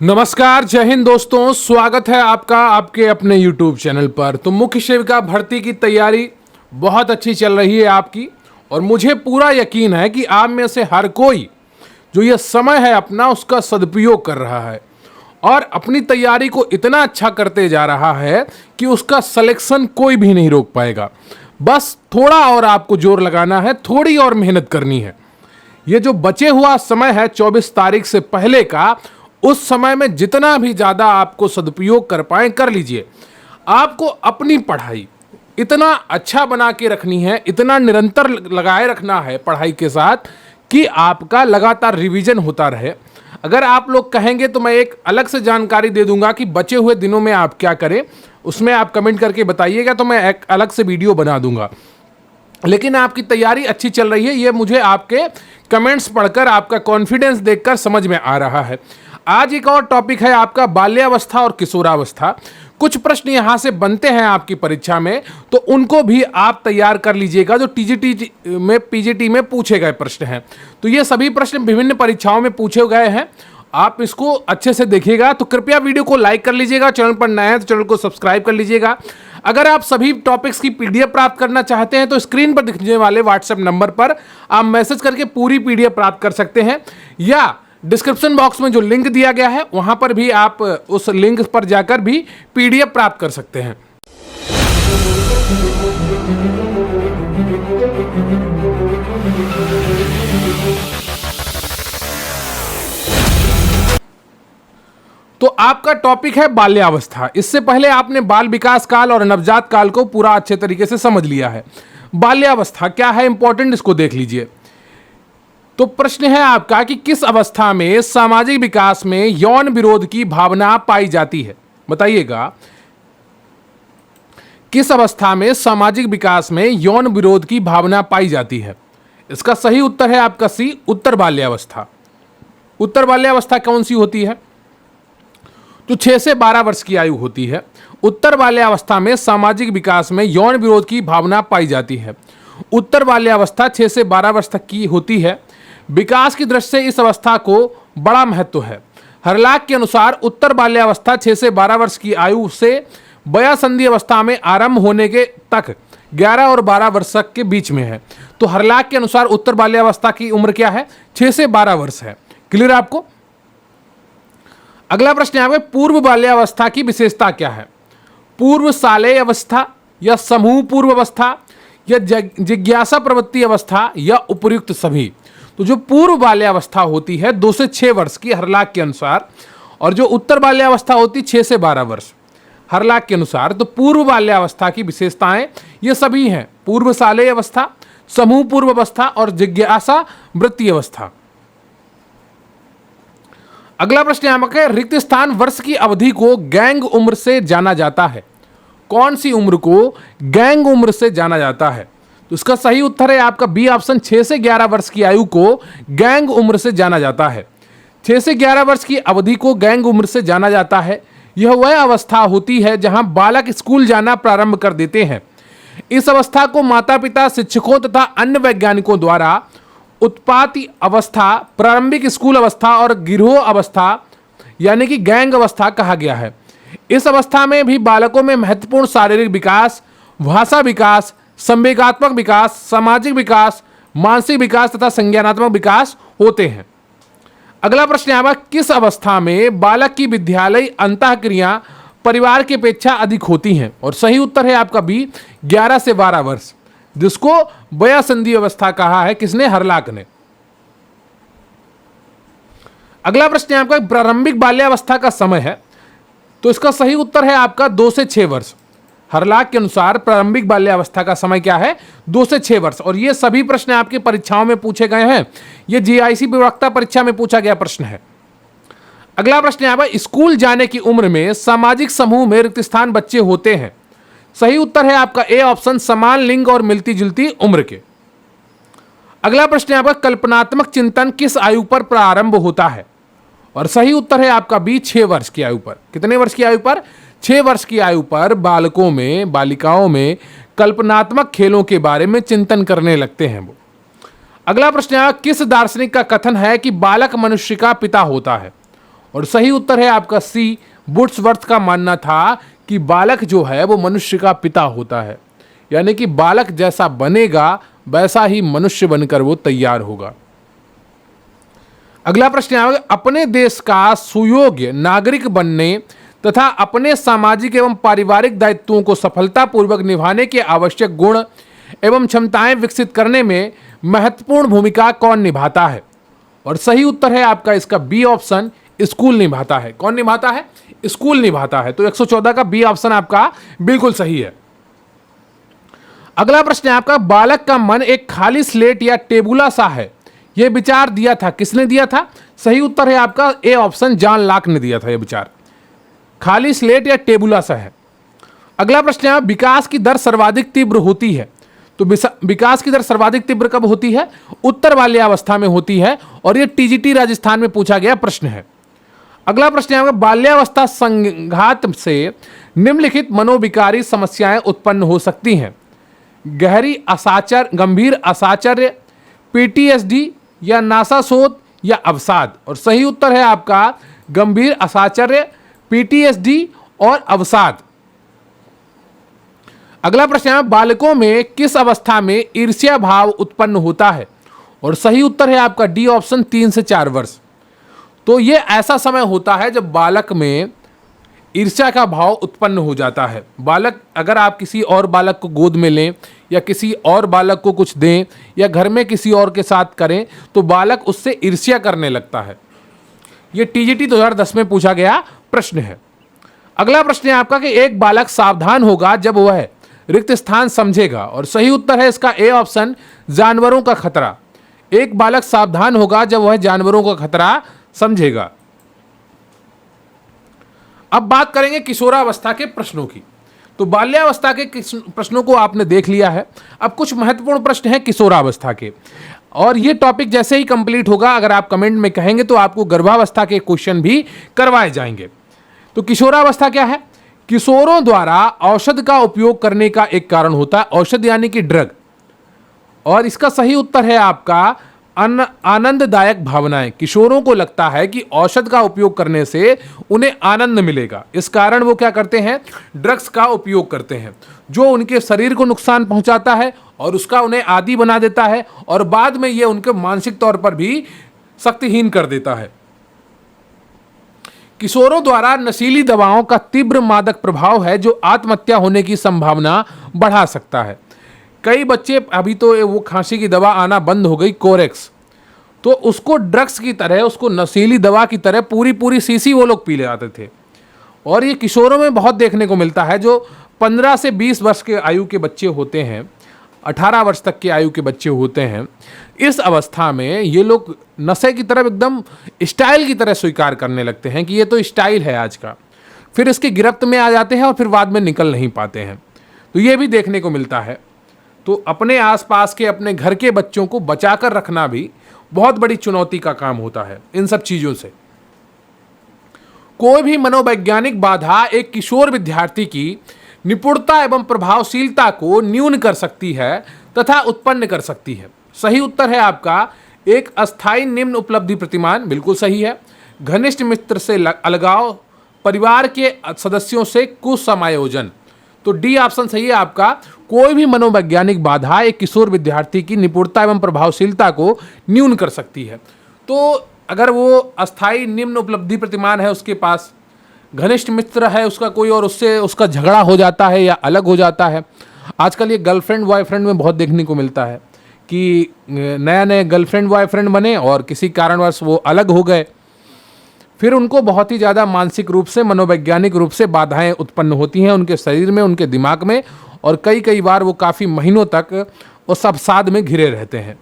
नमस्कार, जय हिंद दोस्तों। स्वागत है आपका आपके अपने YouTube चैनल पर। तो मुख्य सेविका भर्ती की तैयारी बहुत अच्छी चल रही है आपकी, और मुझे पूरा यकीन है कि आप में से हर कोई जो ये समय है अपना उसका सदुपयोग कर रहा है और अपनी तैयारी को इतना अच्छा करते जा रहा है कि उसका सिलेक्शन कोई भी नहीं रोक पाएगा। बस थोड़ा और आपको जोर लगाना है, थोड़ी और मेहनत करनी है। ये जो बचे हुआ समय है 24 तारीख से पहले का, उस समय में जितना भी ज़्यादा आपको सदुपयोग कर पाए कर लीजिए। आपको अपनी पढ़ाई इतना अच्छा बना के रखनी है, इतना निरंतर लगाए रखना है पढ़ाई के साथ कि आपका लगातार रिवीजन होता रहे। अगर आप लोग कहेंगे तो मैं एक अलग से जानकारी दे दूंगा कि बचे हुए दिनों में आप क्या करें, उसमें आप कमेंट करके बताइएगा तो मैं एक अलग से वीडियो बना दूंगा। लेकिन आपकी तैयारी अच्छी चल रही है, ये मुझे आपके कमेंट्स पढ़कर, आपका कॉन्फिडेंस देखकर समझ में आ रहा है। आज एक और टॉपिक है आपका बाल्यावस्था और किशोरावस्था। कुछ प्रश्न यहाँ से बनते हैं आपकी परीक्षा में, तो उनको भी आप तैयार कर लीजिएगा जो टीजीटी में पीजीटी में पूछे गए प्रश्न हैं। तो ये सभी प्रश्न विभिन्न परीक्षाओं में पूछे गए हैं, आप इसको अच्छे से देखिएगा। तो कृपया वीडियो को लाइक कर लीजिएगा, चैनल पर नए हैं तो चैनल को सब्सक्राइब कर लीजिएगा। अगर आप सभी टॉपिक्स की पीडीएफ प्राप्त करना चाहते हैं तो स्क्रीन पर दिखने वाले व्हाट्सएप नंबर पर आप मैसेज करके पूरी पीडीएफ प्राप्त कर सकते हैं, या डिस्क्रिप्शन बॉक्स में जो लिंक दिया गया है वहां पर भी आप उस लिंक पर जाकर भी पीडीएफ प्राप्त कर सकते हैं। तो आपका टॉपिक है बाल्यावस्था। इससे पहले आपने बाल विकास काल और नवजात काल को पूरा अच्छे तरीके से समझ लिया है। बाल्यावस्था क्या है, इंपॉर्टेंट, इसको देख लीजिए। तो प्रश्न है आपका कि किस अवस्था में सामाजिक विकास में यौन विरोध की भावना पाई जाती है? बताइएगा, किस अवस्था में सामाजिक विकास में यौन विरोध की भावना पाई जाती है? इसका सही उत्तर है आपका सी, उत्तर बाल्यावस्था। उत्तर बाल्यावस्था कौन सी होती है? तो 6 से 12 वर्ष की आयु होती है। उत्तर बाल्यावस्था में सामाजिक विकास में यौन विरोध की भावना पाई जाती है। उत्तर बाल्यावस्था 6 से 12 वर्ष तक की होती है। विकास की दृष्टि से इस अवस्था को बड़ा महत्व है। हरलाक के अनुसार उत्तर बाल्यावस्था 6 से 12 वर्ष की आयु से वयासंधि अवस्था में आरंभ होने के तक 11 और 12 वर्ष तक के बीच में है। तो हरलाक के अनुसार उत्तर बाल्यावस्था की उम्र क्या है? 6 से 12 वर्ष है। क्लियर आपको? अगला प्रश्न यहाँ पे, पूर्व बाल्यावस्था की विशेषता क्या है? पूर्व शालेय अवस्था, या समूह पूर्व अवस्था, या जिज्ञासा प्रवृत्ति अवस्था, या उपर्युक्त सभी? तो जो पूर्व बाल्यावस्था होती है 2 से 6 वर्ष की हरलाक के अनुसार, और जो उत्तर बाल्यावस्था होती 6 से 12 वर्ष हरलाक के अनुसार। तो पूर्व बाल्यावस्था की विशेषताएं ये सभी हैं: पूर्व शालेय अवस्था, समूह पूर्व अवस्था और जिज्ञासा वृत्ति अवस्था। अगला प्रश्न यहाँ है, रिक्त स्थान वर्ष की अवधि को गैंग उम्र से जाना जाता है। कौन सी उम्र को गैंग उम्र से जाना जाता है? तो इसका सही उत्तर है आपका बी ऑप्शन, 6 से 11 वर्ष की आयु को गैंग उम्र से जाना जाता है। 6 से 11 वर्ष की अवधि को गैंग उम्र से जाना जाता है। यह वह अवस्था होती है जहां बालक स्कूल जाना प्रारंभ कर देते हैं। इस अवस्था को माता पिता, शिक्षकों तथा अन्य वैज्ञानिकों द्वारा उत्पाती अवस्था, प्रारंभिक स्कूल अवस्था और गिरोह अवस्था यानी कि गैंग अवस्था कहा गया है। इस अवस्था में भी बालकों में महत्वपूर्ण शारीरिक विकास, भाषा विकास, संवेगात्मक विकास, सामाजिक विकास, मानसिक विकास तथा संज्ञानात्मक विकास होते हैं। अगला प्रश्न आएगा, किस अवस्था में बालक की विद्यालय अंतःक्रिया परिवार की अपेक्षा अधिक होती हैं? और सही उत्तर है आपका बी, 11 से 12 वर्ष, जिसको वयासंधि अवस्था कहा है। किसने? हरलाक ने। अगला प्रश्न आपका, प्रारंभिक बाल्यावस्था का समय है। तो इसका सही उत्तर है आपका 2 से 6 वर्ष। हरलाक के अनुसार प्रारंभिक बाल्यावस्था का समय क्या है? 2 से 6 वर्ष। और ये सभी प्रश्न आपकी परीक्षाओं में पूछे गए हैं। ये जीआईसी प्रवक्ता परीक्षा में पूछा गया प्रश्न है। अगला प्रश्न यहाँ पर, स्कूल जाने की उम्र में सामाजिक समूह में रिक्त स्थान बच्चे होते हैं। सही उत्तर है आपका ए ऑप्शन, समान लिंग और मिलती जुलती उम्र के। अगला प्रश्न यहाँ पर, कल्पनात्मक चिंतन किस आयु पर प्रारंभ होता है? और सही उत्तर है आपका बी, 6 वर्ष की आयु पर। कितने वर्ष की आयु पर? 6 वर्ष की आयु पर बालकों में, बालिकाओं में कल्पनात्मक खेलों के बारे में चिंतन करने लगते हैं वो। अगला प्रश्न है, किस दार्शनिक का कथन है कि बालक मनुष्य का पिता होता है? और सही उत्तर है आपका सी, वुड्सवर्थ का मानना था कि बालक जो है वो मनुष्य का पिता होता है, यानी कि बालक जैसा बनेगा वैसा ही मनुष्य बनकर वो तैयार होगा। अगला प्रश्न है, अपने देश का सुयोग्य नागरिक बनने तथा अपने सामाजिक एवं पारिवारिक दायित्वों को सफलतापूर्वक निभाने के आवश्यक गुण एवं क्षमताएं विकसित करने में महत्वपूर्ण भूमिका कौन निभाता है? और सही उत्तर है आपका इसका बी ऑप्शन, स्कूल निभाता है। कौन निभाता है? स्कूल निभाता है। तो 114 का बी ऑप्शन आपका बिल्कुल सही है। अगला प्रश्न है आपका, बालक का मन एक खाली स्लेट या टेबुला सा है, यह विचार दिया था किसने दिया था? सही उत्तर है आपका ए ऑप्शन, जॉन लॉक ने दिया था यह विचार। खाली स्लेट या टेबुला सा है। अगला प्रश्न है, विकास की दर सर्वाधिक तीव्र होती है, तो विकास की दर सर्वाधिक तीव्र कब होती है? उत्तर बाल्यावस्था में होती है, और यह टीजीटी राजस्थान में पूछा गया प्रश्न है। अगला प्रश्न है, बाल्यावस्था संघात से निम्नलिखित मनोविकारी समस्याएं उत्पन्न हो सकती हैं? गंभीर असाचर्य, पीटीएसडी या नासाशोथ या अवसाद? और सही उत्तर है आपका गंभीर असाचर्य, पीटीएसडी और अवसाद। अगला प्रश्न है, बालकों में किस अवस्था में ईर्ष्या भाव उत्पन्न होता है? और सही उत्तर है आपका डी ऑप्शन, 3 से 4 वर्ष। तो ये ऐसा समय होता है जब बालक में ईर्ष्या का भाव उत्पन्न हो जाता है। बालक, अगर आप किसी और बालक को गोद में लें या किसी और बालक को कुछ दें या घर में किसी और के साथ करें तो बालक उससे ईर्ष्या करने लगता है। ये टीजीटी 2010 में पूछा गया प्रश्न है। अगला प्रश्न है आपका कि एक बालक सावधान होगा जब वह रिक्त स्थान समझेगा, और सही उत्तर है इसका ए ऑप्शन, जानवरों का खतरा। एक बालक सावधान होगा जब वह जानवरों का खतरा समझेगा। अब बात करेंगे किशोरावस्था के प्रश्नों की। तो बाल्यावस्था के प्रश्नों को आपने देख लिया है। अब कुछ महत्वपूर्ण प्रश्न हैं किशोरावस्था के, और ये टॉपिक जैसे ही कंप्लीट होगा, अगर आप कमेंट में कहेंगे तो आपको गर्भावस्था के क्वेश्चन भी करवाए जाएंगे। तो किशोरावस्था क्या है? किशोरों द्वारा औषध का उपयोग करने का एक कारण होता है, औषध यानी कि ड्रग। और इसका सही उत्तर है आपका आनंददायक भावनाएं। किशोरों को लगता है कि औषध का उपयोग करने से उन्हें आनंद मिलेगा, इस कारण वो क्या करते हैं? ड्रग्स का उपयोग करते हैं, जो उनके शरीर को नुकसान पहुंचाता है और उसका उन्हें आदी बना देता है, और बाद में ये उनके मानसिक तौर पर भी शक्तिहीन कर देता है। किशोरों द्वारा नशीली दवाओं का तीव्र मादक प्रभाव है जो आत्महत्या होने की संभावना बढ़ा सकता है। कई बच्चे, अभी तो वो खांसी की दवा आना बंद हो गई, कोरेक्स, तो उसको ड्रग्स की तरह, उसको नशीली दवा की तरह पूरी शीशी वो लोग पी ले आते थे। और ये किशोरों में बहुत देखने को मिलता है। जो 15 से 20 वर्ष के आयु के बच्चे होते हैं, 18 वर्ष तक के आयु के बच्चे होते हैं, इस अवस्था में ये लोग नशे की तरफ एकदम स्टाइल की तरह स्वीकार करने लगते हैं कि ये तो स्टाइल है आज का। फिर इसके गिरफ्त में आ जाते हैं और फिर बाद में निकल नहीं पाते हैं। तो ये भी देखने को मिलता है। तो अपने आसपास के, अपने घर के बच्चों को बचाकर रखना भी बहुत बड़ी चुनौती का काम होता है इन सब चीजों से। कोई भी मनोवैज्ञानिक बाधा एक किशोर विद्यार्थी की निपुणता एवं प्रभावशीलता को न्यून कर सकती है तथा उत्पन्न कर सकती है। सही उत्तर है आपका एक अस्थायी निम्न उपलब्धि प्रतिमान, बिल्कुल सही है। घनिष्ठ मित्र से अलगाव, परिवार के सदस्यों से कुसमायोजन, तो डी ऑप्शन सही है आपका। कोई भी मनोवैज्ञानिक बाधा एक किशोर विद्यार्थी की निपुणता एवं प्रभावशीलता को न्यून कर सकती है। तो अगर वो अस्थायी निम्न उपलब्धि प्रतिमान है, उसके पास घनिष्ठ मित्र है उसका कोई, और उससे उसका झगड़ा हो जाता है या अलग हो जाता है। आजकल ये गर्लफ्रेंड बॉयफ्रेंड में बहुत देखने को मिलता है कि नए गर्लफ्रेंड बॉयफ्रेंड बने और किसी कारणवश वो अलग हो गए, फिर उनको बहुत ही ज़्यादा मानसिक रूप से, मनोवैज्ञानिक रूप से बाधाएं उत्पन्न होती हैं उनके शरीर में, उनके दिमाग में, और कई बार वो काफ़ी महीनों तक उस अवसाद में घिरे रहते हैं।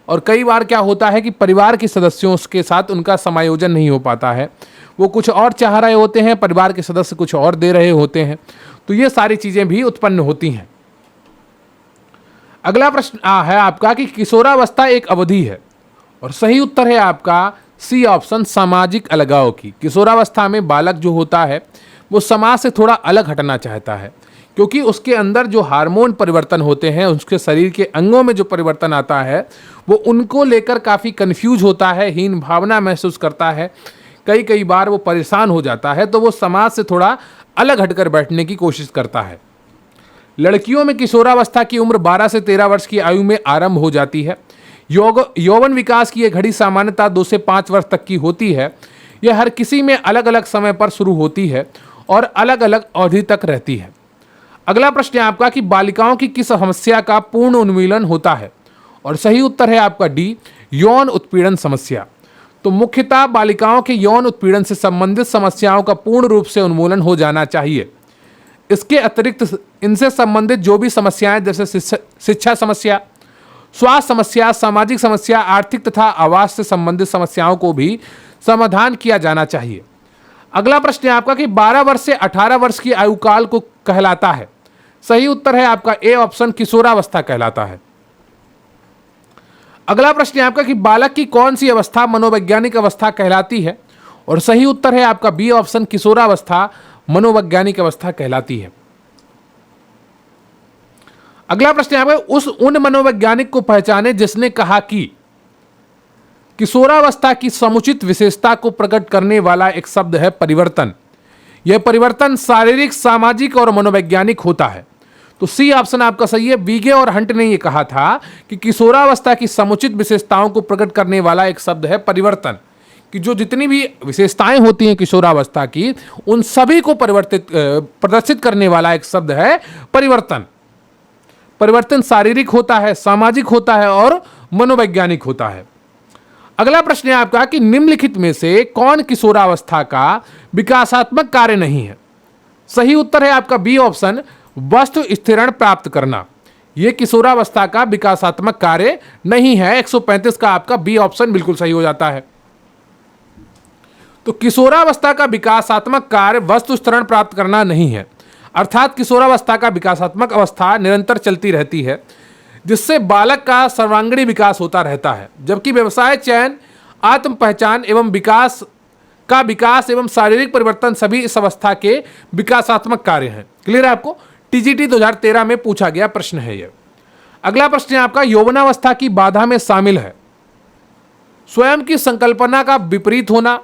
और कई बार क्या होता है कि परिवार के सदस्यों के साथ उनका समायोजन नहीं हो पाता है, वो कुछ और चाह रहे होते हैं, परिवार के सदस्य कुछ और दे रहे होते हैं। तो ये सारी चीज़ें भी उत्पन्न होती हैं। अगला प्रश्न है आपका कि किशोरावस्था एक अवधि है, और सही उत्तर है आपका सी ऑप्शन, सामाजिक अलगाव की। किशोरावस्था में बालक जो होता है वो समाज से थोड़ा अलग हटना चाहता है, क्योंकि उसके अंदर जो हार्मोन परिवर्तन होते हैं, उसके शरीर के अंगों में जो परिवर्तन आता है, वो उनको लेकर काफ़ी कंफ्यूज होता है, हीन भावना महसूस करता है, कई कई बार वो परेशान हो जाता है, तो वो समाज से थोड़ा अलग हटकर बैठने की कोशिश करता है। लड़कियों में किशोरावस्था की उम्र 12 से 13 वर्ष की आयु में आरंभ हो जाती है। यौवन विकास की यह घड़ी सामान्यतः 2 से 5 वर्ष तक की होती है। यह हर किसी में अलग अलग समय पर शुरू होती है और अलग अलग अवधि तक रहती है। अगला प्रश्न है आपका कि बालिकाओं की किस समस्या का पूर्ण उन्मूलन होता है, और सही उत्तर है आपका डी, यौन उत्पीड़न समस्या। तो मुख्यतः बालिकाओं के यौन उत्पीड़न से संबंधित समस्याओं का पूर्ण रूप से उन्मूलन हो जाना चाहिए। इसके अतिरिक्त इनसे संबंधित जो भी समस्याएं जैसे शिक्षा समस्या, स्वास्थ्य समस्या, सामाजिक समस्या, आर्थिक तथा आवास से संबंधित समस्याओं को भी समाधान किया जाना चाहिए। अगला प्रश्न है आपका कि 12 वर्ष से 18 वर्ष की आयु काल को कहलाता है। सही उत्तर है आपका ए ऑप्शन, किशोरावस्था कहलाता है। अगला प्रश्न है आपका कि बालक की कौन सी अवस्था मनोवैज्ञानिक अवस्था कहलाती है, और सही उत्तर है आपका बी ऑप्शन, किशोरावस्था मनोवैज्ञानिक अवस्था कहलाती है। अगला प्रश्न है आपका उन मनोवैज्ञानिक को पहचाने जिसने कहा कि किशोरावस्था की समुचित विशेषता को प्रकट करने वाला एक शब्द है परिवर्तन। यह परिवर्तन शारीरिक, सामाजिक और मनोवैज्ञानिक होता है। तो सी ऑप्शन आपका सही है। वीगे और हंट ने यह कहा था कि किशोरावस्था की समुचित विशेषताओं को प्रकट करने वाला एक शब्द है परिवर्तन, कि जो जितनी भी विशेषताएं होती हैं किशोरावस्था की, उन सभी को प्रदर्शित करने वाला एक शब्द है परिवर्तन। परिवर्तन शारीरिक होता है, सामाजिक होता है और मनोवैज्ञानिक होता है। अगला प्रश्न है आपका कि निम्नलिखित में से कौन किशोरावस्था का विकासात्मक कार्य नहीं है। सही उत्तर है आपका बी ऑप्शन, वस्तु स्थिरण प्राप्त करना। यह किशोरावस्था का विकासात्मक कार्य नहीं है। 135 का आपका बी ऑप्शन बिल्कुल सही हो जाता है। तो किशोरावस्था का विकासात्मक कार्य वस्तु स्थिरण प्राप्त करना नहीं है, अर्थात किशोरावस्था का विकासात्मक अवस्था निरंतर चलती रहती है, जिससे बालक का सर्वांगीण विकास होता रहता है, जबकि व्यवसाय चयन, आत्म पहचान एवं विकास एवं शारीरिक परिवर्तन सभी इस अवस्था के विकासात्मक कार्य हैं। क्लियर है आपको? टीजीटी 2013 में पूछा गया प्रश्न है यह। अगला प्रश्न है आपका यौवनावस्था की बाधा में शामिल है स्वयं की संकल्पना का विपरीत होना,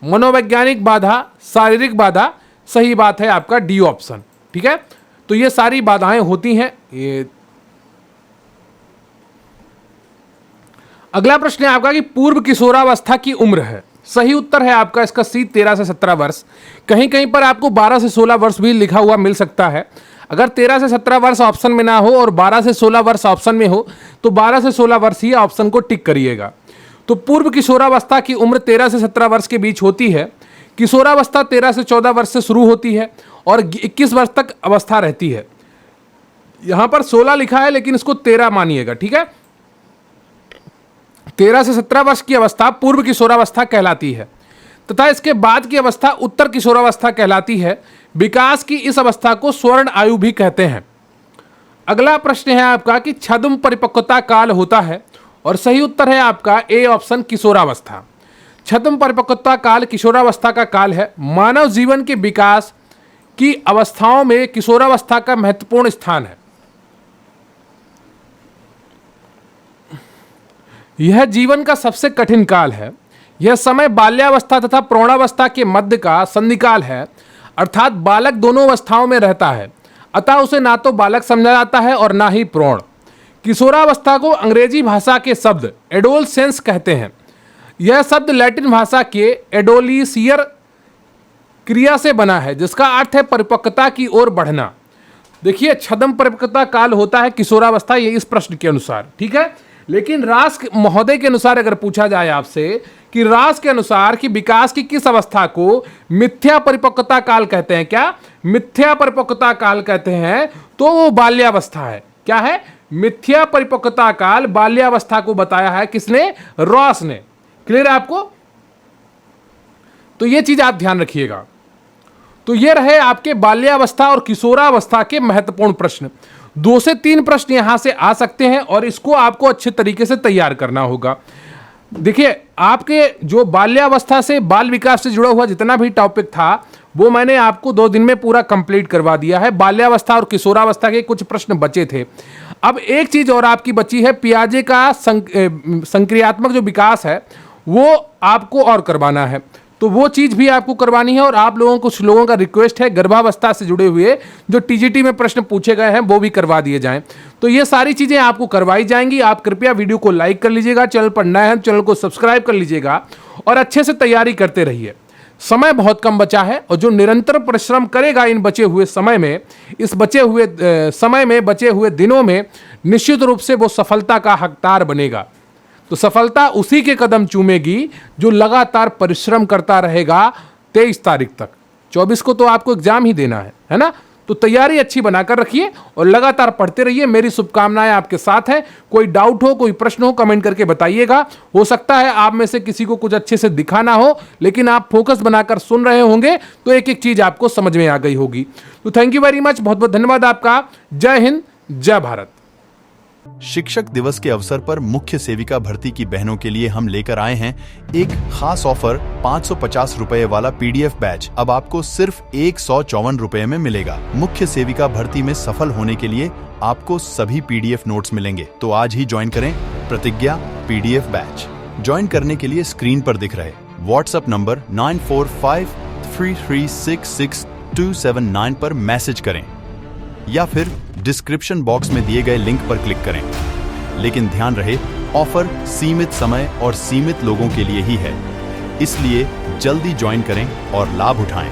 मनोवैज्ञानिक बाधा, शारीरिक बाधा। सही बात है आपका डी ऑप्शन। ठीक है, तो ये सारी बाधाएं होती हैं। ये अगला प्रश्न है आपका कि पूर्व किशोरावस्था की उम्र है। सही उत्तर है आपका इसका सी, 13 से 17 वर्ष। कहीं कहीं पर आपको 12 से 16 वर्ष भी लिखा हुआ मिल सकता है। अगर 13 से 17 वर्ष ऑप्शन में ना हो और 12 से 16 वर्ष ऑप्शन में हो तो 12 से 16 वर्ष ही ऑप्शन को टिक करिएगा। तो पूर्व किशोरावस्था की उम्र 13 से 17 वर्ष के बीच होती है। किशोरावस्था 13 से 14 वर्ष से शुरू होती है और 21 वर्ष तक अवस्था रहती है। यहां पर 16 लिखा है लेकिन इसको 13 मानिएगा। ठीक है, 13 से 17 वर्ष की अवस्था पूर्व किशोरावस्था कहलाती है तथा इसके बाद की अवस्था उत्तर किशोरावस्था कहलाती है। विकास की इस अवस्था को स्वर्ण आयु भी कहते हैं। अगला प्रश्न है आपका कि छद्म परिपक्वता काल होता है, और सही उत्तर है आपका ए ऑप्शन, किशोरावस्था। छद्म परिपक्वता काल किशोरावस्था का काल है। मानव जीवन के विकास की अवस्थाओं में किशोरावस्था का महत्वपूर्ण स्थान है। यह जीवन का सबसे कठिन काल है। यह समय बाल्यावस्था तथा प्रौढ़ावस्था के मध्य का संधिकाल है, अर्थात बालक दोनों अवस्थाओं में रहता है, अतः उसे ना तो बालक समझा जाता है और ना ही प्रौढ़। किशोरावस्था को अंग्रेजी भाषा के शब्द एडोलसेंस कहते हैं। यह शब्द लैटिन भाषा के एडोलिसियर क्रिया से बना है, जिसका अर्थ है परिपक्वता की ओर बढ़ना। देखिए, छद्म परिपक्वता काल होता है किशोरावस्था, ये इस प्रश्न के अनुसार। ठीक है, लेकिन रास महोदय के अनुसार अगर पूछा जाए आपसे कि रास के अनुसार कि विकास की किस अवस्था को मिथ्या परिपक्वता काल कहते हैं, क्या मिथ्या परिपक्वता काल कहते हैं, तो वो बाल्यावस्था है। क्या है? मिथ्या परिपक्वता काल बाल्यावस्था को बताया है किसने? रॉस ने। क्लियर है आपको? तो ये चीज आप ध्यान रखिएगा। तो ये रहे आपके बाल्यावस्था और किशोरावस्था के महत्वपूर्ण प्रश्न। 2 से 3 प्रश्न यहां से आ सकते हैं और इसको आपको अच्छे तरीके से तैयार करना होगा। देखिए, आपके जो बाल्यावस्था से बाल विकास से जुड़ा हुआ जितना भी टॉपिक था वो मैंने आपको 2 दिन में पूरा कंप्लीट करवा दिया है। बाल्यावस्था और किशोरावस्था के कुछ प्रश्न बचे थे। अब एक चीज और आपकी बची है, पियाजे का संक्रियात्मक जो विकास है वो आपको और करवाना है। तो वो चीज़ भी आपको करवानी है। और आप लोगों कुछ लोगों का रिक्वेस्ट है गर्भावस्था से जुड़े हुए जो टीजीटी में प्रश्न पूछे गए हैं वो भी करवा दिए जाएं। तो ये सारी चीज़ें आपको करवाई जाएंगी। आप कृपया वीडियो को लाइक कर लीजिएगा, चैनल पर नए हैं चैनल को सब्सक्राइब कर लीजिएगा और अच्छे से तैयारी करते रहिए। समय बहुत कम बचा है और जो निरंतर परिश्रम करेगा इन बचे हुए समय में, इस बचे हुए समय में, बचे हुए दिनों में, निश्चित रूप से वो सफलता का हकदार बनेगा। तो सफलता उसी के कदम चूमेगी जो लगातार परिश्रम करता रहेगा 23 तारीख तक। 24 को तो आपको एग्जाम ही देना है ना। तो तैयारी अच्छी बनाकर रखिए और लगातार पढ़ते रहिए। मेरी शुभकामनाएं आपके साथ है। कोई डाउट हो, कोई प्रश्न हो, कमेंट करके बताइएगा। हो सकता है आप में से किसी को कुछ अच्छे से दिखा ना हो, लेकिन आप फोकस बनाकर सुन रहे होंगे तो एक एक चीज आपको समझ में आ गई होगी। तो थैंक यू वेरी मच, बहुत बहुत धन्यवाद आपका। जय हिंद, जय भारत। शिक्षक दिवस के अवसर पर मुख्य सेविका भर्ती की बहनों के लिए हम लेकर आए हैं एक खास ऑफर। 550 रुपए वाला पीडीएफ बैच अब आपको सिर्फ 154 रुपए में मिलेगा। मुख्य सेविका भर्ती में सफल होने के लिए आपको सभी पीडीएफ नोट्स मिलेंगे। तो आज ही ज्वाइन करें प्रतिज्ञा पीडीएफ बैच। ज्वाइन करने के लिए स्क्रीन पर दिख रहे व्हाट्सएप नंबर 9453366279 पर मैसेज करें या फिर डिस्क्रिप्शन बॉक्स में दिए गए लिंक पर क्लिक करें। लेकिन ध्यान रहे, ऑफर सीमित समय और सीमित लोगों के लिए ही है, इसलिए जल्दी ज्वाइन करें और लाभ उठाएं।